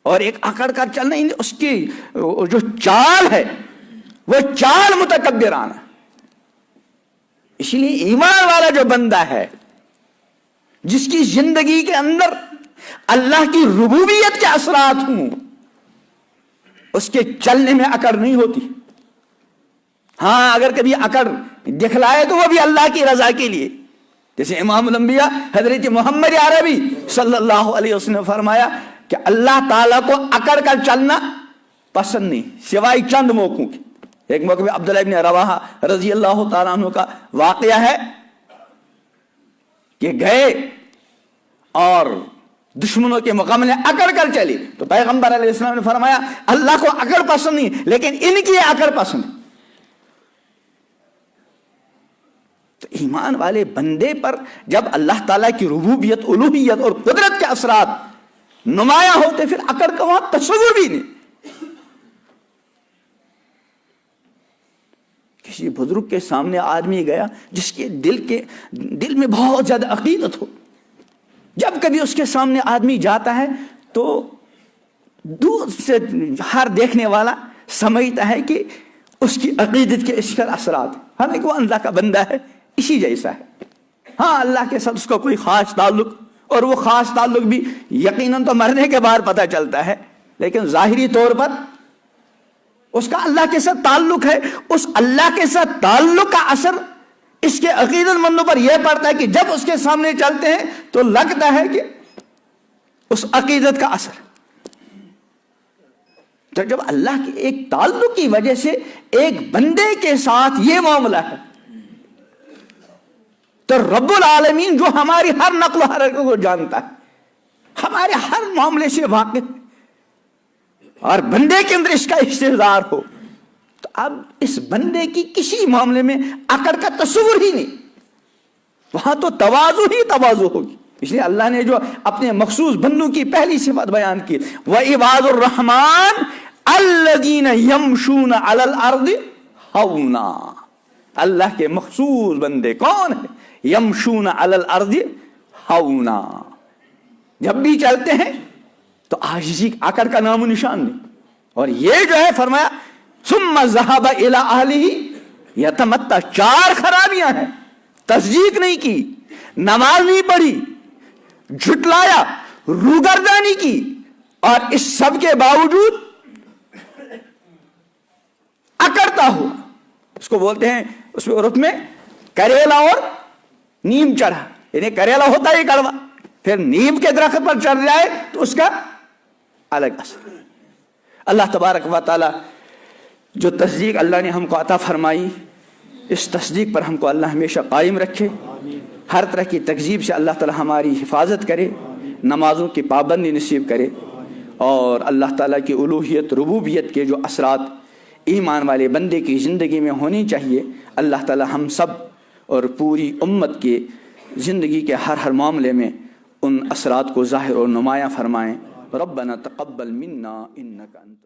اور ایک اکڑ کر چلنا، اس کی جو چال ہے وہ چال متکبرانہ. اس لیے ایمان والا جو بندہ ہے جس کی زندگی کے اندر اللہ کی ربوبیت کے اثرات ہوں، اس کے چلنے میں اکڑ نہیں ہوتی. ہاں اگر کبھی اکڑ دکھلائے تو وہ بھی اللہ کی رضا کے لیے. جیسے امام الانبیاء حضرت محمد عربی صلی اللہ علیہ وسلم نے فرمایا کہ اللہ تعالیٰ کو اکڑ کر چلنا پسند نہیں سوائے چند موقعوں کی. ایک موقع میں عبداللہ ابن رواحہ رضی اللہ تعالیٰ عنہ کا واقعہ ہے کہ گئے اور دشمنوں کے مقابلے اکڑ کر چلی، تو پیغمبر علیہ السلام نے فرمایا اللہ کو اکڑ پسند نہیں لیکن ان کی اکڑ پسند. تو ایمان والے بندے پر جب اللہ تعالیٰ کی ربوبیت، الوہیت اور قدرت کے اثرات نمایاں ہوتے پھر اکڑ کا وہاں تصور بھی نہیں. کسی بزرگ کے سامنے آدمی گیا جس کے دل میں بہت زیادہ عقیدت ہو، جب کبھی اس کے سامنے آدمی جاتا ہے تو دور سے ہر دیکھنے والا سمجھتا ہے کہ اس کی عقیدت کے اس پر اثرات، حالانکہ وہ اللہ کا بندہ ہے اسی جیسا ہے. ہاں اللہ کے ساتھ اس کا کوئی خاص تعلق، اور وہ خاص تعلق بھی یقیناً تو مرنے کے بعد پتہ چلتا ہے، لیکن ظاہری طور پر اس کا اللہ کے ساتھ تعلق ہے. اس اللہ کے ساتھ تعلق کا اثر اس کے عقیدت مندوں پر یہ پڑتا ہے کہ جب اس کے سامنے چلتے ہیں تو لگتا ہے کہ اس عقیدت کا اثر. تو جب اللہ کے ایک تعلق کی وجہ سے ایک بندے کے ساتھ یہ معاملہ ہے تو رب العالمین جو ہماری ہر نقل و حرکت کو جانتا ہے، ہمارے ہر معاملے سے واقف، اور بندے کے اندر اس کا استحضار ہو، تو اب اس بندے کی کسی معاملے میں اکڑ کا تصور ہی نہیں، وہاں تو تواضع ہی تواضع ہوگی. اس لیے اللہ نے جو اپنے مخصوص بندوں کی پہلی صفت بیان کی، وَعِبَادُ الرَّحْمَنِ الَّذِينَ يَمْشُونَ عَلَى الْأَرْضِ هَوْنًا. اللہ کے مخصوص بندے کون ہیں؟ یمشون علی الارض ہونا، جب بھی چلتے ہیں تو عاجزی اکڑ کا نام و نشان نہیں. اور یہ جو ہے فرمایا ثم ذهب الى اهله یتمتع. 4 خرابیاں ہیں: تصدیق نہیں کی، نماز نہیں پڑھی، جھٹلایا، روگردانی کی، اور اس سب کے باوجود اکڑتا ہوا. اس کو بولتے ہیں اس میں عرف میں کریلا اور نیم چڑھا. یعنی کریلا ہوتا ہے کڑوا، پھر نیم کے درخت پر چڑھ جائے تو اس کا الگ اثر. اللہ تبارک و تعالی جو تصدیق اللہ نے ہم کو عطا فرمائی، اس تصدیق پر ہم کو اللہ ہمیشہ قائم رکھے. ہر طرح کی تکذیب سے اللہ تعالی ہماری حفاظت کرے، نمازوں کی پابندی نصیب کرے، اور اللہ تعالیٰ کی الوہیت ربوبیت کے جو اثرات ایمان والے بندے کی زندگی میں ہونی چاہیے، اللہ تعالیٰ ہم سب اور پوری امت کے زندگی کے ہر معاملے میں ان اثرات کو ظاہر اور نمایاں فرمائیں. ربنا تقبل منا انک انت